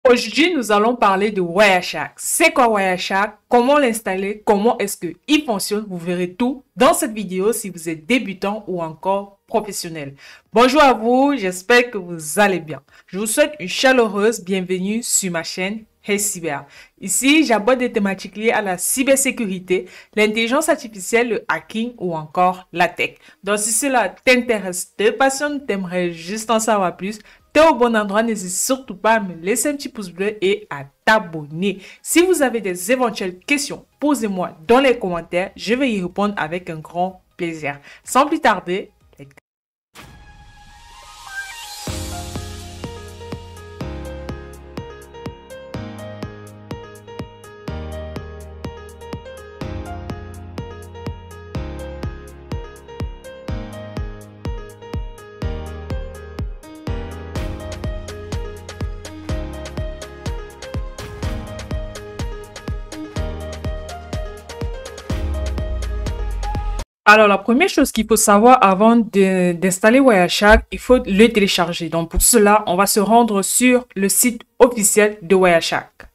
Aujourd'hui, nous allons parler de Wireshark. C'est quoi Wireshark? Comment l'installer? Comment est-ce qu'il fonctionne? Vous verrez tout dans cette vidéo si vous êtes débutant ou encore professionnel. Bonjour à vous, j'espère que vous allez bien. Je vous souhaite une chaleureuse bienvenue sur ma chaîne Hey Cyber. Ici, j'aborde des thématiques liées à la cybersécurité, l'intelligence artificielle, le hacking ou encore la tech. Donc si cela t'intéresse, te passionne, t'aimerais juste en savoir plus, t'es au bon endroit, n'hésite surtout pas à me laisser un petit pouce bleu et à t'abonner. Si vous avez des éventuelles questions, posez-moi dans les commentaires, je vais y répondre avec un grand plaisir. Sans plus tarder, alors, la première chose qu'il faut savoir avant d'installer Wireshark, il faut le télécharger. Donc, pour cela, on va se rendre sur le site officiel de Wireshark.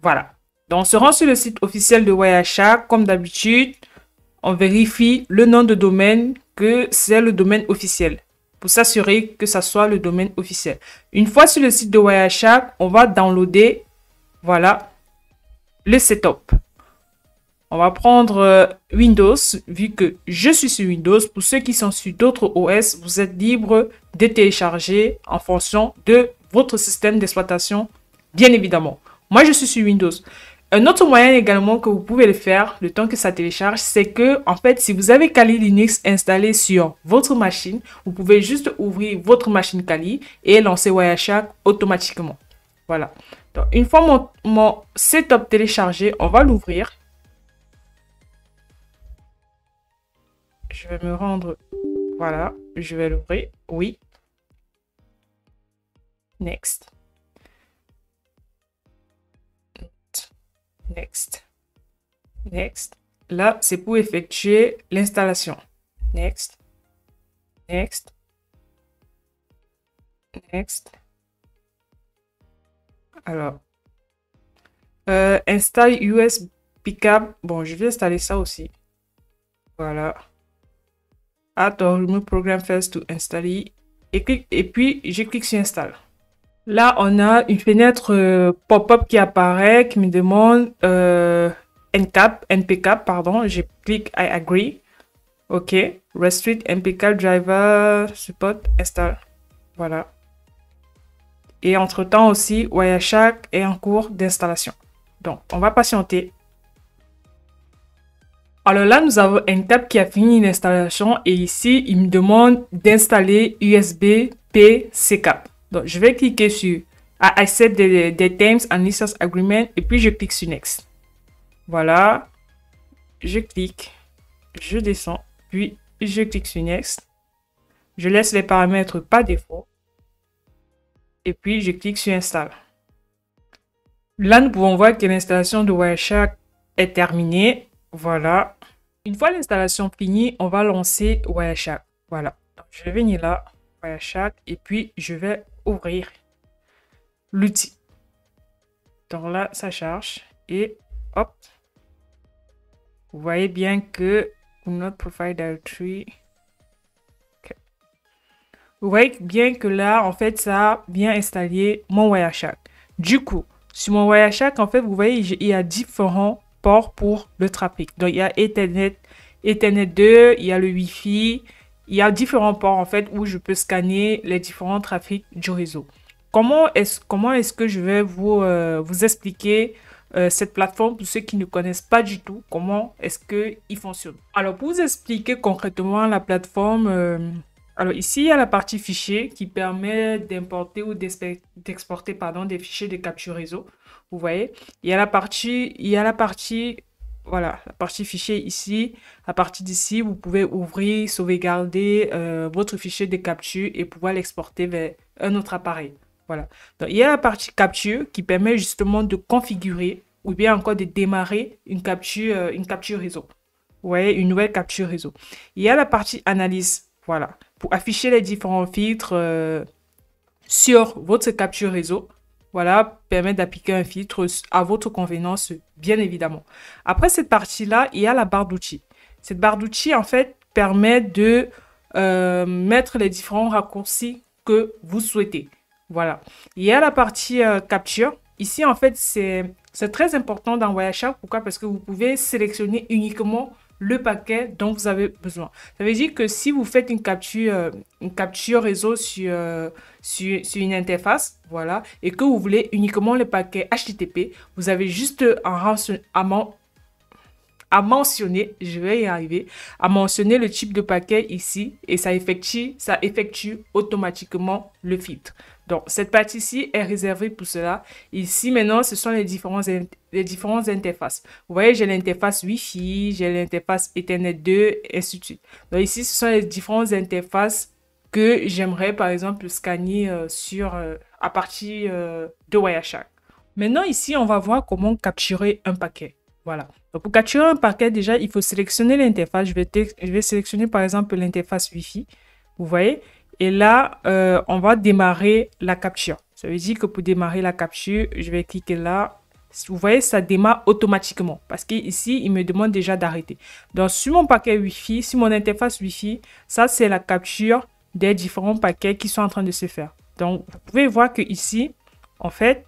Voilà. Donc, on se rend sur le site officiel de Wireshark. Comme d'habitude, on vérifie le nom de domaine, que c'est le domaine officiel, pour s'assurer que ça soit le domaine officiel. Une fois sur le site de Wireshark, on va downloader, voilà, le setup. On va prendre Windows, vu que je suis sur Windows. Pour ceux qui sont sur d'autres OS, vous êtes libre de télécharger en fonction de votre système d'exploitation, bien évidemment. Moi, je suis sur Windows. Un autre moyen également que vous pouvez le faire, le temps que ça télécharge, c'est que, en fait, si vous avez Kali Linux installé sur votre machine, vous pouvez juste ouvrir votre machine Kali et lancer Wireshark automatiquement. Voilà. Donc, une fois mon setup téléchargé, on va l'ouvrir. Je vais me rendre, voilà, je vais l'ouvrir, oui. Next. Next. Next. Là, c'est pour effectuer l'installation. Next. Next. Next. Alors, installe USB câble. Bon, je vais installer ça aussi. Voilà. Add or remove program first to installer. Et puis, je clique sur Install. Là, on a une fenêtre pop-up qui apparaît, qui me demande NPCap, pardon. Je clique I agree. OK. Restrict NPCap driver support install. Voilà. Et entre-temps aussi, Wireshark est en cours d'installation. Donc, on va patienter. Alors là, nous avons un tab qui a fini l'installation et ici, il me demande d'installer USB-P CCAP. Donc, je vais cliquer sur I accept the terms and license agreement et puis je clique sur Next. Voilà. Je clique, je descends, puis je clique sur Next. Je laisse les paramètres par défaut et puis je clique sur Install. Là, nous pouvons voir que l'installation de Wireshark est terminée. Voilà. Une fois l'installation finie, on va lancer Wireshark. Voilà. Donc, je vais venir là, Wireshark, et puis je vais ouvrir l'outil. Donc là, ça charge et hop. Vous voyez bien que not profile directory. Okay. Vous voyez bien que là, en fait, ça a bien installé mon Wireshark. Du coup, sur mon Wireshark, en fait, vous voyez, il y a différents ports pour le trafic. Donc, il y a Ethernet 2, il y a le Wi-Fi, il y a différents ports, en fait, où je peux scanner les différents trafics du réseau. Comment est-ce que je vais vous expliquer cette plateforme pour ceux qui ne connaissent pas du tout comment est-ce qu'il fonctionne? Alors, pour vous expliquer concrètement la plateforme, alors ici, il y a la partie fichier qui permet d'importer ou d'exporter des fichiers de capture réseau. Vous voyez, il y a la partie, voilà, la partie fichier ici. À partir d'ici, vous pouvez ouvrir, sauvegarder votre fichier de capture et pouvoir l'exporter vers un autre appareil. Voilà. Donc, il y a la partie capture qui permet justement de configurer ou bien encore de démarrer une capture réseau. Vous voyez, une nouvelle capture réseau. Il y a la partie analyse. Voilà. Pour afficher les différents filtres sur votre capture réseau. Voilà, permet d'appliquer un filtre à votre convenance, bien évidemment. Après cette partie-là, il y a la barre d'outils. Cette barre d'outils, en fait, permet de mettre les différents raccourcis que vous souhaitez. Voilà. Il y a la partie capture. Ici, en fait, c'est très important dans Wireshark. Pourquoi? Parce que vous pouvez sélectionner uniquement le paquet dont vous avez besoin. Ça veut dire que si vous faites une capture réseau sur une interface, voilà, et que vous voulez uniquement le paquet HTTP, vous avez juste à mentionner, je vais y arriver, à mentionner le type de paquet ici et ça effectue automatiquement le filtre. Donc, cette partie-ci est réservée pour cela. Ici, maintenant, ce sont les différentes interfaces. Vous voyez, j'ai l'interface Wi-Fi, j'ai l'interface Ethernet 2, et ainsi de suite. Donc, ici, ce sont les différentes interfaces que j'aimerais, par exemple, scanner à partir de Wireshark. Maintenant, ici, on va voir comment capturer un paquet. Voilà. Donc, pour capturer un paquet, déjà, il faut sélectionner l'interface. Je vais sélectionner, par exemple, l'interface Wi-Fi. Vous voyez? Et là, on va démarrer la capture. Ça veut dire que pour démarrer la capture, je vais cliquer là. Vous voyez, ça démarre automatiquement. Parce qu'ici, il me demande déjà d'arrêter. Donc, sur mon paquet Wi-Fi, sur mon interface Wi-Fi, ça, c'est la capture des différents paquets qui sont en train de se faire. Donc, vous pouvez voir que ici, en fait,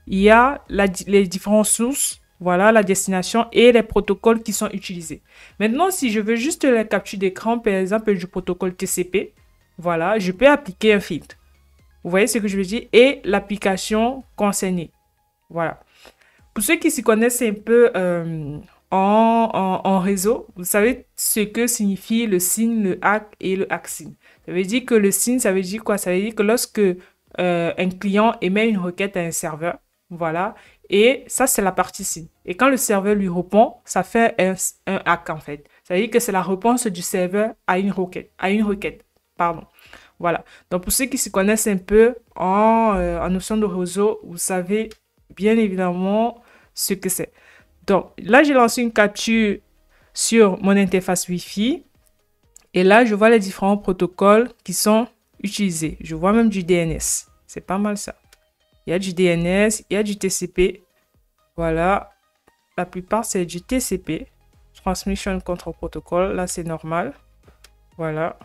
il y a les différentes sources. Voilà la destination et les protocoles qui sont utilisés. Maintenant, si je veux juste la capture d'écran, par exemple, du protocole TCP, voilà, je peux appliquer un filtre. Vous voyez ce que je veux dire? Et l'application concernée. Voilà. Pour ceux qui s'y connaissent un peu en réseau, vous savez ce que signifie le SYN, le ACK et le ACK-SYN. Ça veut dire que le SYN, ça veut dire quoi? Ça veut dire que lorsque un client émet une requête à un serveur, voilà, et ça, c'est la partie SYN. Et quand le serveur lui répond, ça fait un ACK en fait. Ça veut dire que c'est la réponse du serveur à une requête. Pardon. Voilà. Donc, pour ceux qui se connaissent un peu en notion de réseau, vous savez bien évidemment ce que c'est. Donc, là, j'ai lancé une capture sur mon interface Wi-Fi. Et là, je vois les différents protocoles qui sont utilisés. Je vois même du DNS. C'est pas mal ça. Il y a du DNS, il y a du TCP. Voilà. La plupart, c'est du TCP. Transmission Control Protocol. Là, c'est normal. Voilà.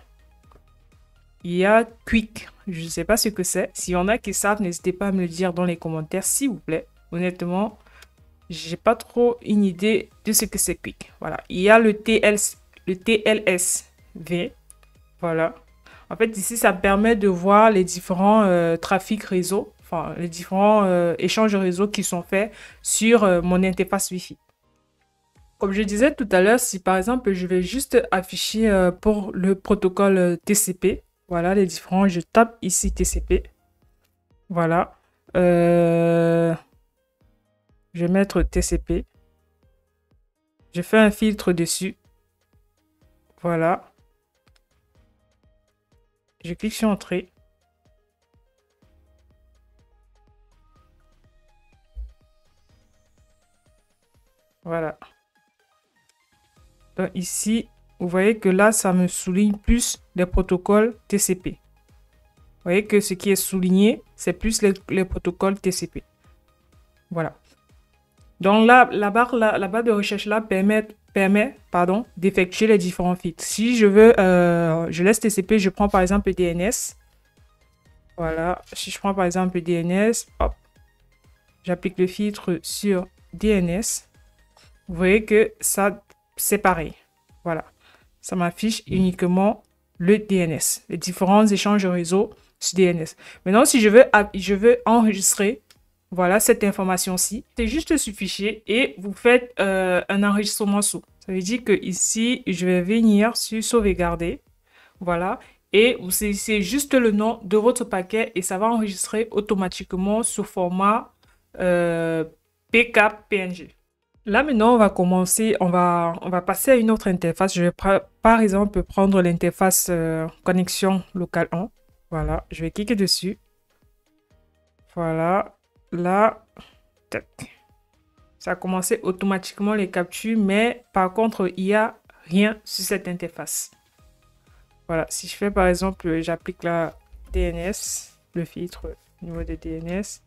Il y a Quick. Je ne sais pas ce que c'est. S'il y en a qui savent, n'hésitez pas à me le dire dans les commentaires, s'il vous plaît. Honnêtement, j'ai pas trop une idée de ce que c'est Quick. Voilà. Il y a le TLSV. Voilà. En fait, ici, ça permet de voir les différents trafics réseau. Enfin, les différents échanges réseau qui sont faits sur mon interface Wi-Fi. Comme je disais tout à l'heure, si par exemple, je vais juste afficher pour le protocole TCP, voilà les différents, je tape ici TCP, voilà, je vais mettre TCP, je fais un filtre dessus, voilà, je clique sur Entrée. Voilà. Donc ici, vous voyez que là, ça me souligne plus les protocoles TCP. Vous voyez que ce qui est souligné, c'est plus les protocoles TCP. Voilà. Donc là, la barre de recherche là permet d'effectuer les différents filtres. Si je veux, je laisse TCP, je prends par exemple DNS. Voilà. Si je prends par exemple DNS, hop, j'applique le filtre sur DNS. Vous voyez que ça, c'est pareil. Voilà. Ça m'affiche uniquement le DNS, les différents échanges réseau sur DNS. Maintenant, si je veux enregistrer, voilà, cette information-ci, c'est juste ce fichier et vous faites un enregistrement sous. Ça veut dire que ici, je vais venir sur sauvegarder. Voilà. Et vous saisissez juste le nom de votre paquet et ça va enregistrer automatiquement sous format PNG. Là, maintenant, on va commencer, on va passer à une autre interface. Je vais par exemple prendre l'interface connexion locale 1. Voilà, je vais cliquer dessus. Voilà, là, tac. Ça a commencé automatiquement les captures, mais par contre, il n'y a rien sur cette interface. Voilà, si je fais par exemple, j'applique la DNS. le filtre au niveau des DNS.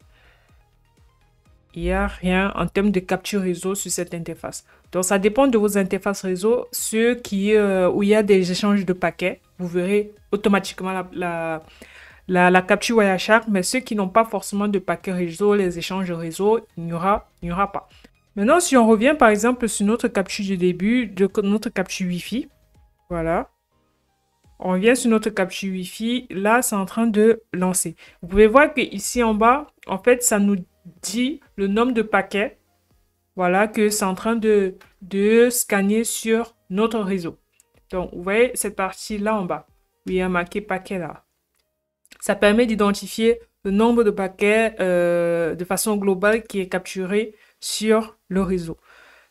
Il n'y a rien en termes de capture réseau sur cette interface. Donc, ça dépend de vos interfaces réseau. Ceux où il y a des échanges de paquets, vous verrez automatiquement la capture Wireshark. Mais ceux qui n'ont pas forcément de paquets réseau, les échanges réseau, il n'y aura pas. Maintenant, si on revient par exemple sur notre capture du début, de notre capture Wi-Fi, voilà. On revient sur notre capture Wi-Fi. Là, c'est en train de lancer. Vous pouvez voir que ici en bas, en fait, ça nous dit le nombre de paquets. Voilà, que c'est en train de scanner sur notre réseau. Donc, vous voyez cette partie-là en bas, où il y a marqué paquet là. Ça permet d'identifier le nombre de paquets de façon globale qui est capturé sur le réseau.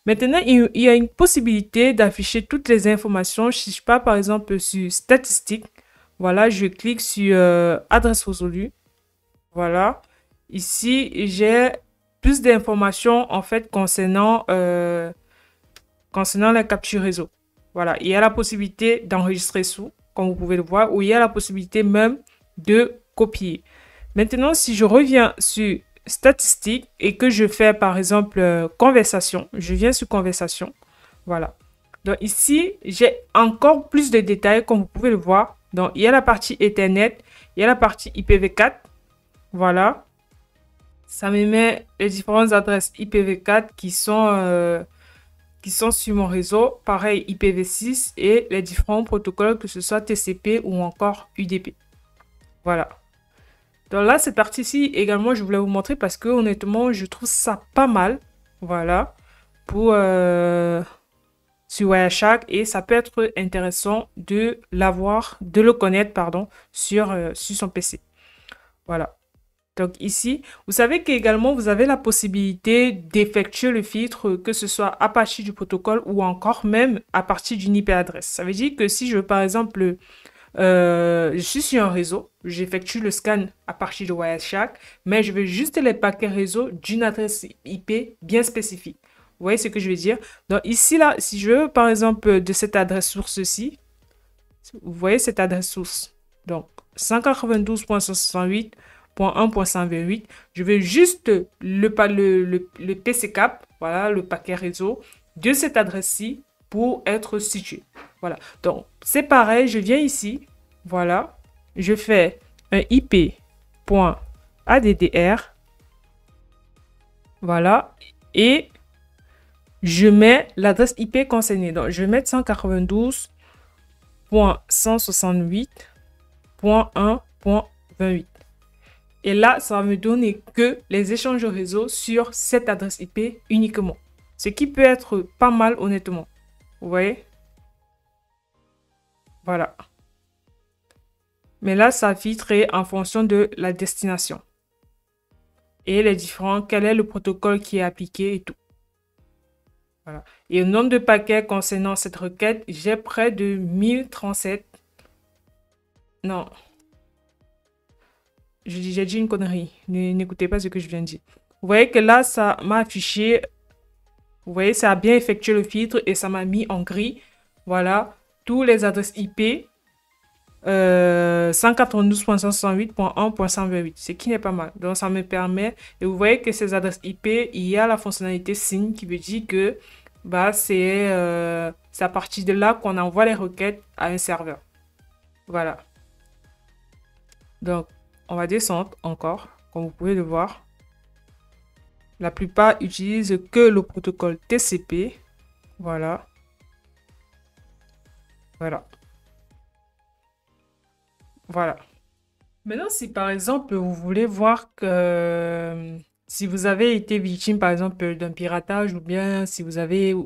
Maintenant, il y a une possibilité d'afficher toutes les informations. Si je pars par exemple sur statistiques, voilà, je clique sur adresse résolue. Voilà. Ici, j'ai plus d'informations en fait concernant la capture réseau. Voilà, il y a la possibilité d'enregistrer sous, comme vous pouvez le voir, ou il y a la possibilité même de copier. Maintenant, si je reviens sur statistiques et que je fais par exemple conversation, je viens sur conversation. Voilà. Donc ici, j'ai encore plus de détails comme vous pouvez le voir. Donc il y a la partie Ethernet, il y a la partie IPv4. Voilà. Ça me met les différentes adresses IPv4 qui sont sur mon réseau. Pareil, IPv6 et les différents protocoles, que ce soit TCP ou encore UDP. Voilà. Donc là, cette partie-ci également, je voulais vous montrer parce que honnêtement, je trouve ça pas mal. Voilà. Pour sur Wireshark, et ça peut être intéressant de le connaître, pardon, sur son PC. Voilà. Donc ici, vous savez qu'également, vous avez la possibilité d'effectuer le filtre, que ce soit à partir du protocole ou encore même à partir d'une IP adresse. Ça veut dire que si je veux par exemple, je suis sur un réseau, j'effectue le scan à partir de Wireshark, mais je veux juste les paquets réseau d'une adresse IP bien spécifique. Vous voyez ce que je veux dire? Donc ici, là, si je veux par exemple de cette adresse source-ci, vous voyez cette adresse source. Donc 192.168.1.128, je veux juste le PC cap, voilà, le paquet réseau de cette adresse-ci pour être situé. Voilà, donc c'est pareil, je viens ici, voilà, je fais un IP.addr, voilà, et je mets l'adresse IP concernée. Donc, je vais mettre 192.168.1.28. Et là, ça va me donner que les échanges réseau sur cette adresse IP uniquement. Ce qui peut être pas mal, honnêtement. Vous voyez? Voilà. Mais là, ça filtre en fonction de la destination. Et les différents, quel est le protocole qui est appliqué et tout. Voilà. Et le nombre de paquets concernant cette requête, j'ai près de 1037. Non. J'ai dit une connerie. N'écoutez pas ce que je viens de dire. Vous voyez que là, ça m'a affiché. Vous voyez, ça a bien effectué le filtre et ça m'a mis en gris. Voilà. Tous les adresses IP 192.168.1.128, ce qui n'est pas mal. Donc, ça me permet. Et vous voyez que ces adresses IP, il y a la fonctionnalité SYN qui veut dire que c'est à partir de là qu'on envoie les requêtes à un serveur. Voilà. Donc, on va descendre encore, comme vous pouvez le voir. La plupart utilisent que le protocole TCP. Voilà. Voilà. Voilà. Maintenant, si par exemple, vous voulez voir que si vous avez été victime, par exemple, d'un piratage ou bien si vous avez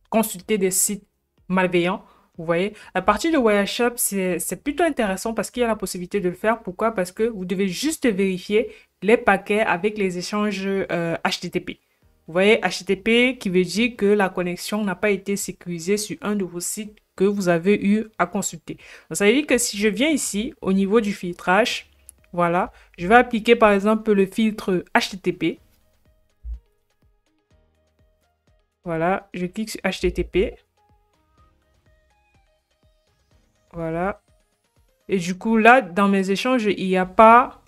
consulté des sites malveillants, vous voyez, à partir de Wireshark, c'est plutôt intéressant parce qu'il y a la possibilité de le faire. Pourquoi? Parce que vous devez juste vérifier les paquets avec les échanges HTTP. Vous voyez, HTTP qui veut dire que la connexion n'a pas été sécurisée sur un de vos sites que vous avez eu à consulter. Donc, ça veut dire que si je viens ici, au niveau du filtrage, voilà, je vais appliquer par exemple le filtre HTTP. Voilà, je clique sur HTTP. Voilà. Et du coup, là, dans mes échanges, il n'y a pas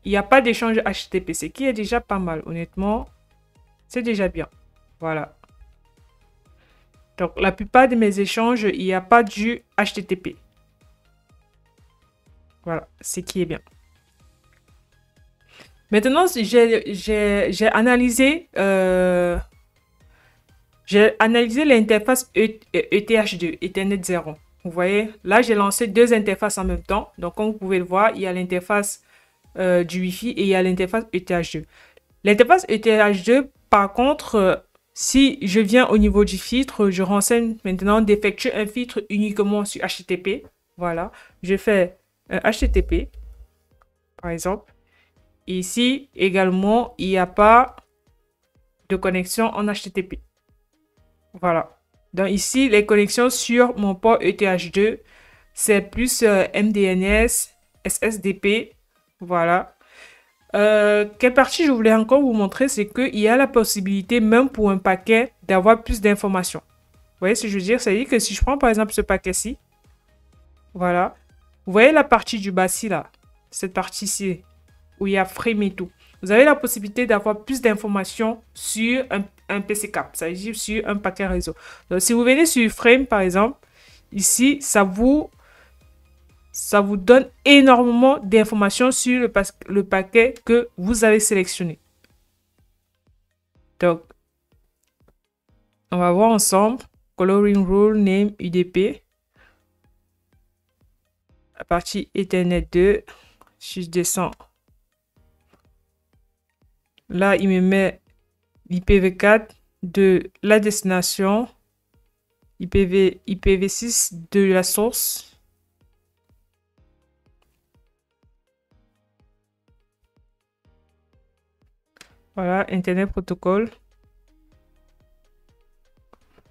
il n'y a pas d'échange HTTP, ce qui est déjà pas mal, honnêtement. C'est déjà bien. Voilà. Donc, la plupart de mes échanges, il n'y a pas du HTTP. Voilà, ce qui est bien. Maintenant, j'ai analysé l'interface ETH2, Ethernet 0. Vous voyez, là, j'ai lancé deux interfaces en même temps. Donc, comme vous pouvez le voir, il y a l'interface du Wi-Fi et il y a l'interface ETH2. L'interface ETH2, par contre, si je viens au niveau du filtre, je renseigne maintenant d'effectuer un filtre uniquement sur HTTP. Voilà, je fais un HTTP, par exemple. Ici, également, il n'y a pas de connexion en HTTP. Voilà. Donc ici, les connexions sur mon port ETH2, c'est plus MDNS, SSDP. Voilà. Quelle partie je voulais encore vous montrer, c'est qu'il y a la possibilité, même pour un paquet, d'avoir plus d'informations. Vous voyez ce que je veux dire? C'est-à-dire que si je prends par exemple ce paquet-ci, voilà. Vous voyez la partie du bas-ci là, cette partie-ci, où il y a frame et tout. Vous avez la possibilité d'avoir plus d'informations sur un PC cap, c'est-à-dire sur un paquet réseau. Donc, si vous venez sur frame, par exemple, ici, ça vous donne énormément d'informations sur le paquet que vous avez sélectionné. Donc, on va voir ensemble. Coloring rule, name, UDP. La partie Ethernet 2. Si je descends. Là, il me met l'IPv4 de la destination. IPv6 de la source. Voilà, Internet Protocol.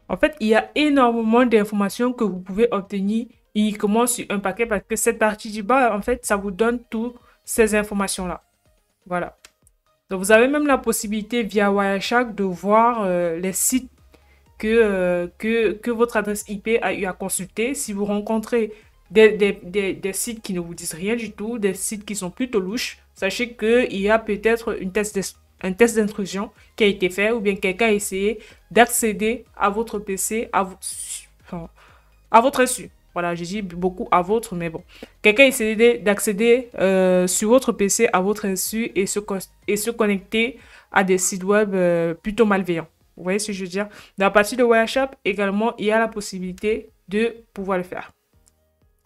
En fait, il y a énormément d'informations que vous pouvez obtenir uniquement sur un paquet parce que cette partie du bas, en fait, ça vous donne toutes ces informations-là. Voilà. Donc, vous avez même la possibilité via Wireshark de voir les sites que votre adresse IP a eu à consulter. Si vous rencontrez des sites qui ne vous disent rien du tout, des sites qui sont plutôt louches, sachez qu'il y a peut-être un test d'intrusion qui a été fait ou bien quelqu'un a essayé d'accéder à votre PC à votre insu. Voilà, j'ai dit beaucoup à votre, mais bon. Quelqu'un a essayé d'accéder sur votre PC à votre insu et se connecter à des sites web plutôt malveillants. Vous voyez ce que je veux dire? Dans la partie de Wireshark, également, il y a la possibilité de pouvoir le faire.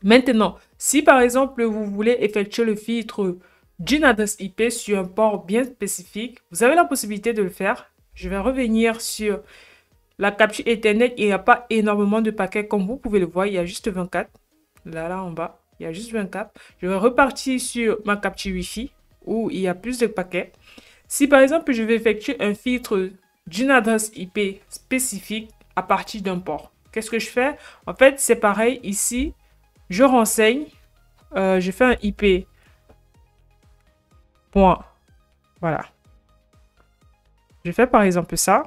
Maintenant, si par exemple, vous voulez effectuer le filtre d'une adresse IP sur un port bien spécifique, vous avez la possibilité de le faire. Je vais revenir sur la capture Ethernet. Il n'y a pas énormément de paquets comme vous pouvez le voir. Il y a juste 24. Là en bas, il y a juste 24. Je vais repartir sur ma capture Wi-Fi où il y a plus de paquets. Si par exemple, je vais effectuer un filtre d'une adresse IP spécifique à partir d'un port, qu'est-ce que je fais? En fait, c'est pareil. Ici, je renseigne. Je fais un IP. Point. Voilà. Je fais par exemple ça.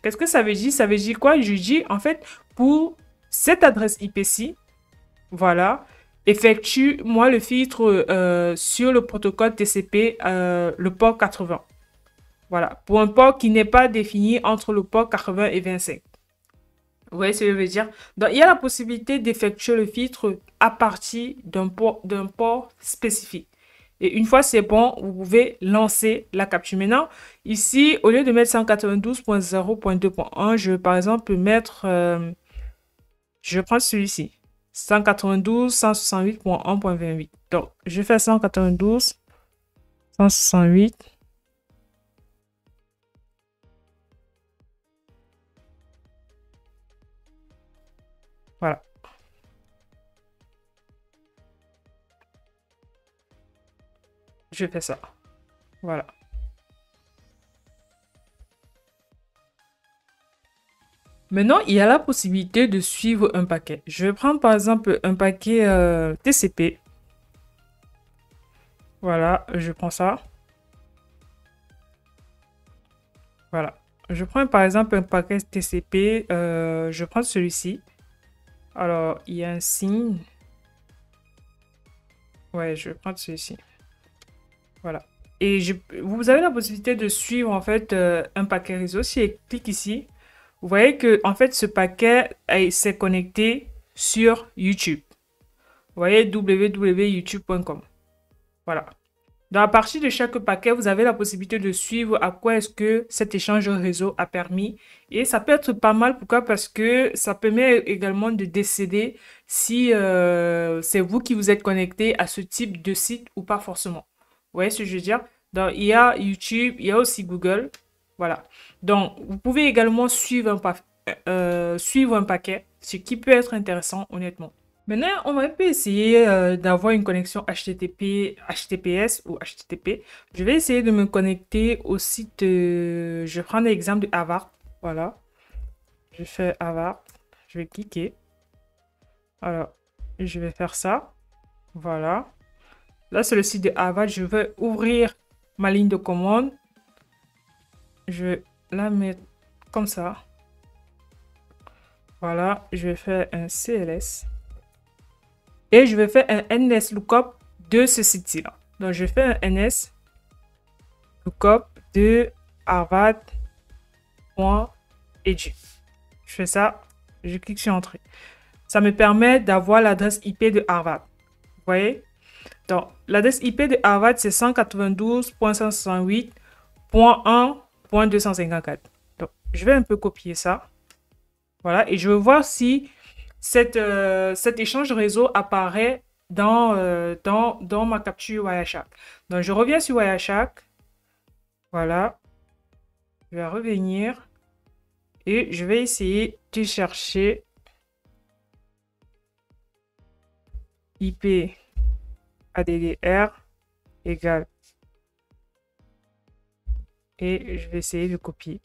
Qu'est-ce que ça veut dire? Ça veut dire quoi? Je dis, en fait, pour cette adresse IP-ci, voilà, effectue-moi le filtre sur le protocole TCP, le port 80. Voilà, pour un port qui n'est pas défini entre le port 80 et 25. Vous voyez ce que je veux dire? Donc, il y a la possibilité d'effectuer le filtre à partir d'un port spécifique. Et une fois c'est bon, vous pouvez lancer la capture. Maintenant, ici, au lieu de mettre 192.0.2.1, je vais par exemple mettre, je vais prendre celui-ci, 192.168.1.28. Donc, je fais 192.168. Voilà. Je fais ça. Voilà. Maintenant, il y a la possibilité de suivre un paquet. Je vais prendre par exemple un paquet TCP. Voilà, je prends ça. Voilà. Je prends par exemple un paquet TCP. Je prends celui-ci. Alors, il y a un signe. Ouais, je vais prendre celui-ci. Voilà. Et vous avez la possibilité de suivre en fait un paquet réseau. Si je clique ici, vous voyez que en fait ce paquet s'est connecté sur YouTube. Vous voyez www.youtube.com. Voilà. Dans la partie de chaque paquet, vous avez la possibilité de suivre à quoi est-ce que cet échange réseau a permis. Et ça peut être pas mal. Pourquoi? Parce que ça permet également de décider si c'est vous qui vous êtes connecté à ce type de site ou pas forcément. Vous voyez ce que je veux dire? Donc, il y a YouTube, il y a aussi Google. Voilà. Donc, vous pouvez également suivre un paquet, ce qui peut être intéressant, honnêtement. Maintenant, on va un peu essayer d'avoir une connexion HTTP, HTTPS ou HTTP. Je vais essayer de me connecter au site. Je vais prendre l'exemple de Harvard. Voilà. Je fais Harvard. Je vais cliquer. Alors, je vais faire ça. Voilà. Là, c'est le site de Harvard. Je vais ouvrir ma ligne de commande. Je vais la mettre comme ça. Voilà. Je vais faire un CLS. Et je vais faire un NS lookup de ce site-là. Donc, je fais un NS lookup de harvard.edu. Je fais ça, je clique sur Entrée. Ça me permet d'avoir l'adresse IP de Harvard. Vous voyez? Donc, l'adresse IP de Harvard, c'est 192.168.1.254. Donc, je vais un peu copier ça. Voilà, et je vais voir si cet échange réseau apparaît dans ma capture Wireshark. Donc, je reviens sur Wireshark. Voilà. Je vais revenir. Et je vais essayer de chercher IP ADDR égale. Et je vais essayer de copier.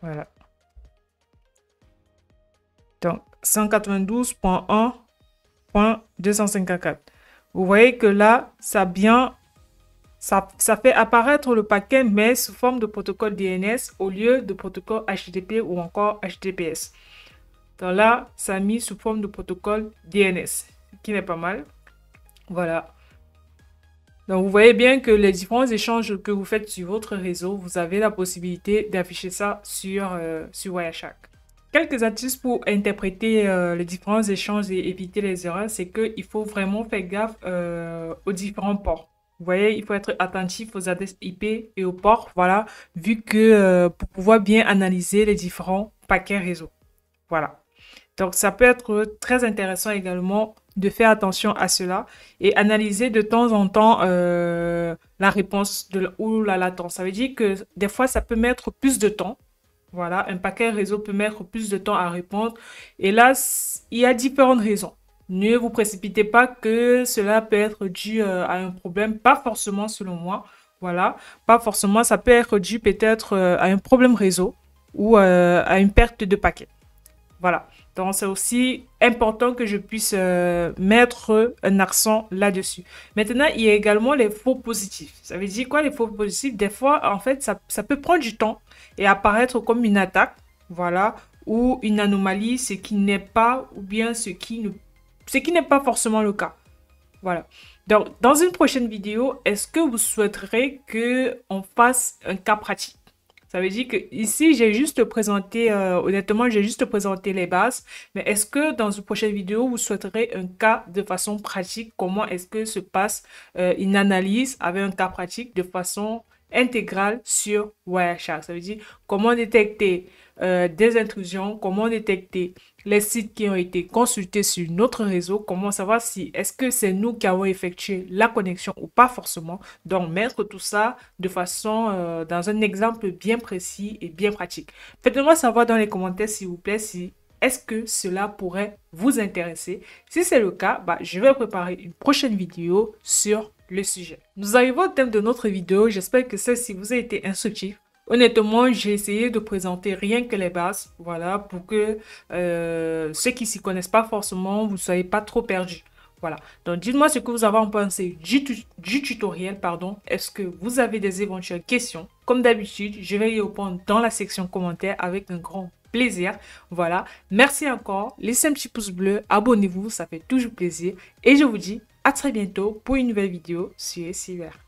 Voilà. Donc, 192.1.254. Vous voyez que là, ça fait apparaître le paquet, mais sous forme de protocole DNS au lieu de protocole HTTP ou encore HTTPS. Donc là, ça a mis sous forme de protocole DNS, ce qui n'est pas mal. Voilà. Donc, vous voyez bien que les différents échanges que vous faites sur votre réseau, vous avez la possibilité d'afficher ça sur Wireshark. Quelques astuces pour interpréter les différents échanges et éviter les erreurs, c'est qu'il faut vraiment faire gaffe aux différents ports. Vous voyez, il faut être attentif aux adresses IP et aux ports, voilà, vu que pour pouvoir bien analyser les différents paquets réseau. Voilà. Donc, ça peut être très intéressant également de faire attention à cela et analyser de temps en temps la réponse ou la latence. Ça veut dire que des fois, ça peut mettre plus de temps. Voilà, un paquet réseau peut mettre plus de temps à répondre. Et là, il y a différentes raisons. Ne vous précipitez pas que cela peut être dû à un problème, pas forcément selon moi. Voilà, pas forcément, ça peut être dû peut-être à un problème réseau ou à une perte de paquet. Voilà, donc c'est aussi important que je puisse mettre un accent là-dessus. Maintenant, il y a également les faux positifs. Ça veut dire quoi les faux positifs? Des fois, en fait, ça peut prendre du temps et apparaître comme une attaque, voilà, ou une anomalie, ce qui n'est pas, ou bien ce qui n'est pas forcément le cas. Voilà. Donc, dans une prochaine vidéo, est-ce que vous souhaiterez qu'on fasse un cas pratique? Ça veut dire que ici, j'ai juste présenté, honnêtement, j'ai juste présenté les bases. Mais est-ce que dans une prochaine vidéo, vous souhaiterez un cas de façon pratique? Comment est-ce que se passe une analyse avec un cas pratique de façon intégrale sur Wireshark? Ça veut dire comment détecter des intrusions, comment détecter les sites qui ont été consultés sur notre réseau, comment savoir si est-ce que c'est nous qui avons effectué la connexion ou pas forcément. Donc, mettre tout ça de façon, dans un exemple bien précis et bien pratique. Faites-moi savoir dans les commentaires, s'il vous plaît, si est-ce que cela pourrait vous intéresser. Si c'est le cas, je vais préparer une prochaine vidéo sur le sujet. Nous arrivons au thème de notre vidéo. J'espère que celle-ci vous a été instructive. Honnêtement, j'ai essayé de présenter rien que les bases, voilà, pour que ceux qui s'y connaissent pas forcément, vous ne soyez pas trop perdus. Voilà, donc dites-moi ce que vous avez pensé du tutoriel, pardon. Est-ce que vous avez des éventuelles questions? Comme d'habitude, je vais y répondre dans la section commentaires avec un grand plaisir. Voilà, merci encore. Laissez un petit pouce bleu, abonnez-vous, ça fait toujours plaisir. Et je vous dis à très bientôt pour une nouvelle vidéo sur SciVert.